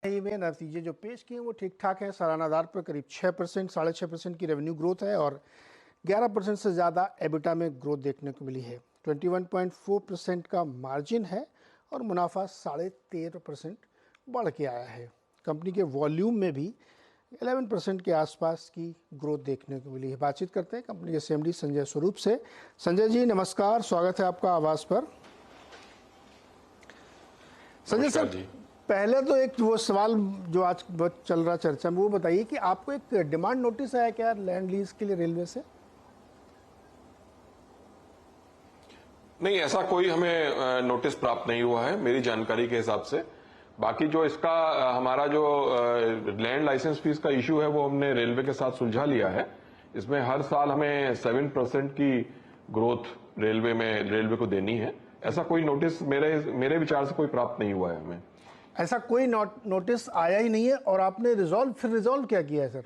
में नतीजे जो पेश किए वो ठीक ठाक हैं। सालाना आधार पर करीब 6%, 6.5% की रेवेन्यू ग्रोथ है और 11% से ज़्यादा एबिटा में ग्रोथ देखने को मिली है। 21.4% का मार्जिन है और मुनाफा 13.5% बढ़ के आया है। कंपनी के वॉल्यूम में भी 11% के आसपास की ग्रोथ देखने को मिली है। बातचीत करते हैं कंपनी के सीएमडी संजय स्वरूप से। संजय जी नमस्कार, स्वागत है आपका आवाज़ पर। संजय सर, पहले तो एक वो सवाल जो आज बहुत चल रहा चर्चा में, वो बताइए कि आपको एक डिमांड नोटिस आया क्या लैंड लीज के लिए रेलवे से? नहीं, ऐसा कोई हमें नोटिस प्राप्त नहीं हुआ है मेरी जानकारी के हिसाब से। बाकी जो इसका हमारा जो लैंड लाइसेंस फीस का इश्यू है वो हमने रेलवे के साथ सुलझा लिया है। इसमें हर साल हमें 7% की ग्रोथ रेलवे को देनी है। ऐसा कोई नोटिस मेरे विचार से कोई प्राप्त नहीं हुआ है हमें। ऐसा कोई नोटिस आया ही नहीं है और आपने रिजॉल्व क्या किया है सर?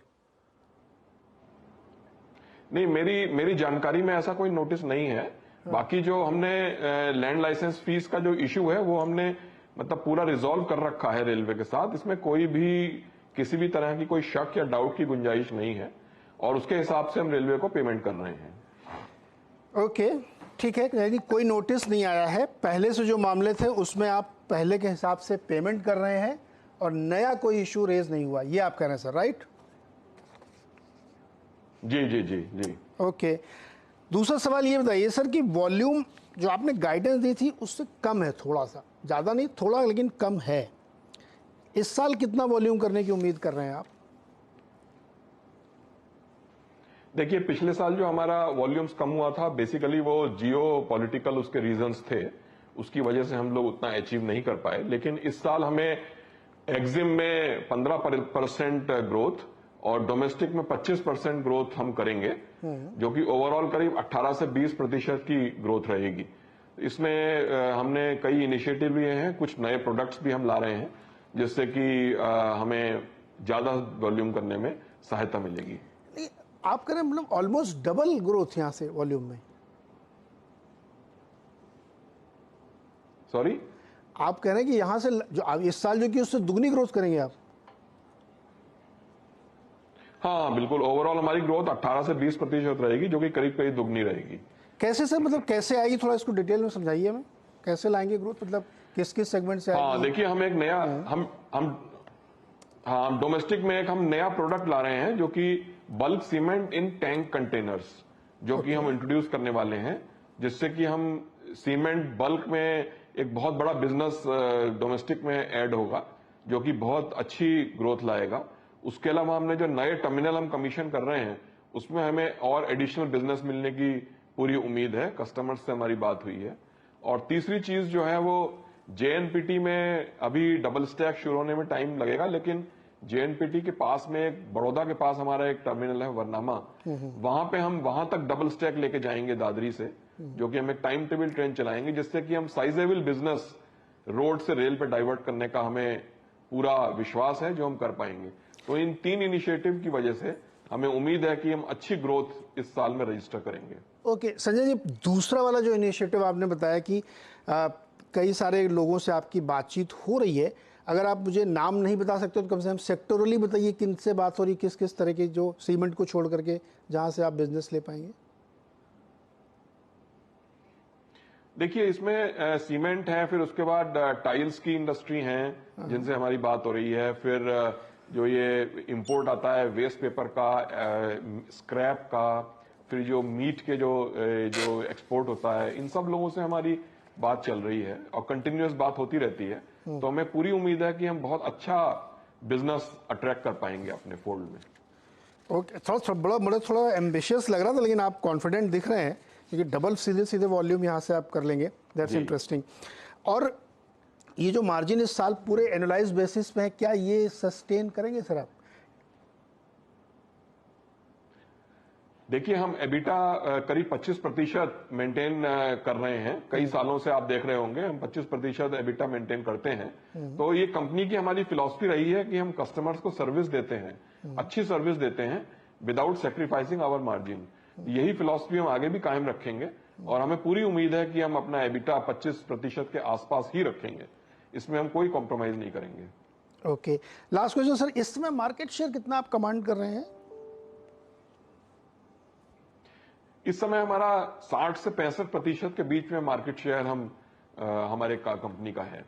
नहीं, मेरी जानकारी में ऐसा कोई नोटिस नहीं है। बाकी जो हमने लैंड लाइसेंस फीस का जो इश्यू है वो हमने मतलब पूरा रिजॉल्व कर रखा है रेलवे के साथ। इसमें कोई भी किसी भी तरह की कोई शक या डाउट की गुंजाइश नहीं है और उसके हिसाब से हम रेलवे को पेमेंट कर रहे हैं। ओके, ठीक है। यानी कोई नोटिस नहीं आया है, पहले से जो मामले थे उसमें आप पहले के हिसाब से पेमेंट कर रहे हैं और नया कोई इशू रेज नहीं हुआ, ये आप कह रहे हैं सर, राइट? जी जी जी जी। ओके, दूसरा सवाल ये बताइए सर कि वॉल्यूम जो आपने गाइडेंस दी थी उससे कम है, थोड़ा सा, ज़्यादा नहीं, थोड़ा लेकिन कम है। इस साल कितना वॉल्यूम करने की उम्मीद कर रहे हैं आप? देखिए, पिछले साल जो हमारा वॉल्यूम्स कम हुआ था बेसिकली वो जियो पॉलिटिकल उसके रीजंस थे, उसकी वजह से हम लोग उतना अचीव नहीं कर पाए। लेकिन इस साल हमें एक्जिम में 15% ग्रोथ और डोमेस्टिक में 25% ग्रोथ हम करेंगे, जो कि ओवरऑल करीब 18 से 20% की ग्रोथ रहेगी। इसमें हमने कई इनिशिएटिव लिए हैं, कुछ नए प्रोडक्ट्स भी हम ला रहे हैं जिससे कि हमें ज्यादा वॉल्यूम करने में सहायता मिलेगी। आप कह रहे हैं मतलब ऑलमोस्ट डबल ग्रोथ यहां से वॉल्यूम में? सॉरी, आप कह रहे हैं कि यहां से जो इस साल जो कि उससे दुगनी ग्रोथ करेंगे आप? हाँ बिल्कुल, ओवरऑल हमारी ग्रोथ 18 से 20% रहेगी, जो कि करीब करीब दुगनी रहेगी। कैसे सर, मतलब कैसे आएगी, थोड़ा इसको डिटेल में समझाइए हमें। कैसे लाएंगे ग्रोथ, मतलब किस किस सेगमेंट से आएगी? हाँ देखिए, हम एक नया हम डोमेस्टिक में एक हम नया प्रोडक्ट ला रहे हैं जो कि बल्क सीमेंट इन टैंक कंटेनर्स, जो कि हम इंट्रोड्यूस करने वाले हैं, जिससे कि हम सीमेंट बल्क में एक बहुत बड़ा बिजनेस डोमेस्टिक में ऐड होगा, जो कि बहुत अच्छी ग्रोथ लाएगा। उसके अलावा हमने जो नए टर्मिनल हम कमीशन कर रहे हैं उसमें हमें और एडिशनल बिजनेस मिलने की पूरी उम्मीद है, कस्टमर्स से हमारी बात हुई है। और तीसरी चीज जो है वो जेएनपीटी में अभी डबल स्टैक शुरू होने में टाइम लगेगा, लेकिन जेएनपीटी के पास में एक बड़ौदा के पास हमारा एक टर्मिनल है वरनामा, वहां पे हम वहां तक डबल स्टैक लेके जाएंगे दादरी से, जो कि हम एक टाइम टेबल ट्रेन चलाएंगे, जिससे कि हम साइजेबल बिजनेस रोड से रेल पे डाइवर्ट करने का हमें पूरा विश्वास है जो हम कर पाएंगे। तो इन 3 इनिशिएटिव की वजह से हमें उम्मीद है कि हम अच्छी ग्रोथ इस साल में रजिस्टर करेंगे। ओके संजय जी, दूसरा वाला जो इनिशिएटिव आपने बताया कि कई सारे लोगों से आपकी बातचीत हो रही है, अगर आप मुझे नाम नहीं बता सकते तो कम से कम सेक्टोरली बताइए किन से बात हो रही, किस किस तरह की, जो सीमेंट को छोड़ करके जहां से आप बिजनेस ले पाएंगे। देखिए, इसमें सीमेंट है, फिर उसके बाद टाइल्स की इंडस्ट्री हैं जिनसे हमारी बात हो रही है, फिर जो ये इंपोर्ट आता है वेस्ट पेपर का, स्क्रैप का, फिर जो मीट के जो एक्सपोर्ट होता है, इन सब लोगों से हमारी बात चल रही है और कंटिन्यूअस बात होती रहती है। तो हमें पूरी उम्मीद है कि हम बहुत अच्छा बिजनेस अट्रैक्ट कर पाएंगे अपने फोल्ड में। ओके, थोड़ा एम्बिशियस लग रहा था, लेकिन आप कॉन्फिडेंट दिख रहे हैं क्योंकि डबल सीधे वॉल्यूम यहाँ से आप कर लेंगे। That's interesting. और ये जो मार्जिन इस साल पूरे एनुअलाइज बेसिस पे है, क्या ये सस्टेन करेंगे सर आप? देखिए, हम एबिटा करीब 25% मेंटेन कर रहे हैं। कई सालों से आप देख रहे होंगे हम 25% एबिटा मेंटेन करते हैं। तो ये कंपनी की हमारी फिलॉसफी रही है कि हम कस्टमर्स को सर्विस देते हैं, अच्छी सर्विस देते हैं विदाउट सेक्रीफाइसिंग आवर मार्जिन। यही फिलॉसफी हम आगे भी कायम रखेंगे और हमें पूरी उम्मीद है कि हम अपना एबिटा 25% के आसपास ही रखेंगे, इसमें हम कोई कॉम्प्रोमाइज नहीं करेंगे। ओके, लास्ट क्वेश्चन सर, इस समय मार्केट शेयर कितना आप कमांड कर रहे हैं? इस समय हमारा 60 से 65% के बीच में मार्केट शेयर हमारे कंपनी का है।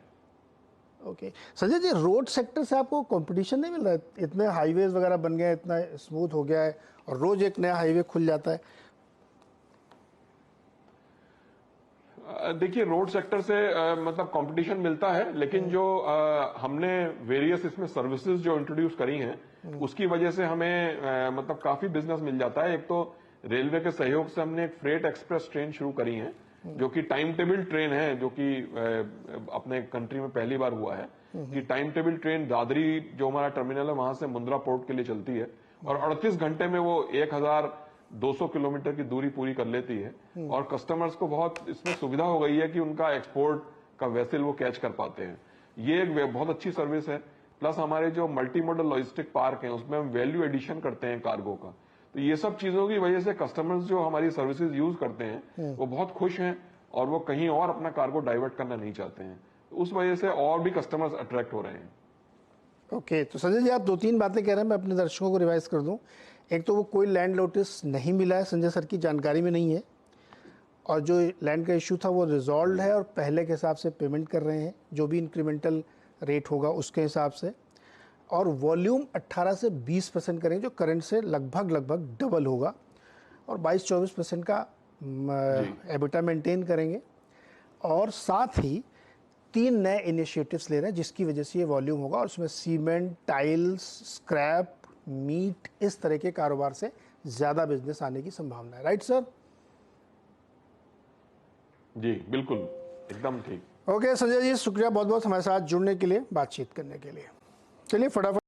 Okay Sanjay ji, road sector से आपको कंपटीशन नहीं मिल रहा है? इतने हाईवेज वगैरह बन गए, इतना स्मूथ हो गया है और रोज एक नया हाईवे खुल जाता है। देखिए, रोड सेक्टर से मतलब कंपटीशन मिलता है, लेकिन जो हमने वेरियस इसमें सर्विसेज जो इंट्रोड्यूस करी हैं उसकी वजह से हमें मतलब काफी बिजनेस मिल जाता है। एक तो रेलवे के सहयोग से हमने एक फ्रेट एक्सप्रेस ट्रेन शुरू करी है, जो कि टाइम टेबल ट्रेन है, जो कि अपने कंट्री में पहली बार हुआ है कि टाइम टेबल ट्रेन दादरी जो हमारा टर्मिनल है वहां से मुंद्रा पोर्ट के लिए चलती है और 38 घंटे में वो 1200 किलोमीटर की दूरी पूरी कर लेती है। और कस्टमर्स को बहुत इसमें सुविधा हो गई है कि उनका एक्सपोर्ट का वेसल वो कैच कर पाते हैं। ये एक बहुत अच्छी सर्विस है। प्लस हमारे जो मल्टी मॉडल लॉजिस्टिक पार्क हैं उसमें हम वैल्यू एडिशन करते हैं कार्गो का। तो ये सब चीजों की वजह से कस्टमर्स जो हमारी सर्विसेज यूज करते हैं वो बहुत खुश हैं और वो कहीं और अपना कार्गो डाइवर्ट करना नहीं चाहते हैं। तो उस वजह से और भी कस्टमर्स अट्रैक्ट हो रहे हैं। ओके, तो संजय जी आप 2-3 बातें कह रहे हैं, मैं अपने दर्शकों को रिवाइज कर दूं। एक तो वो कोई लैंड नोटिस नहीं मिला है, संजय सर की जानकारी में नहीं है, और जो लैंड का इशू था वो रिजॉल्व है और पहले के हिसाब से पेमेंट कर रहे हैं, जो भी इंक्रीमेंटल रेट होगा उसके हिसाब से। और वॉल्यूम 18 से 20% करेंगे, जो करंट से लगभग डबल होगा, और 22-24% का एबिटा मेंटेन करेंगे। और साथ ही 3 नए इनिशिएटिव्स ले रहे हैं जिसकी वजह से ये वॉल्यूम होगा, और उसमें सीमेंट, टाइल्स, स्क्रैप, मीट, इस तरह के कारोबार से ज़्यादा बिजनेस आने की संभावना है। Right sir? जी बिल्कुल, एकदम ठीक। ओके संजय जी, शुक्रिया बहुत बहुत हमारे साथ जुड़ने के लिए, बातचीत करने के लिए। चलिए फटाफट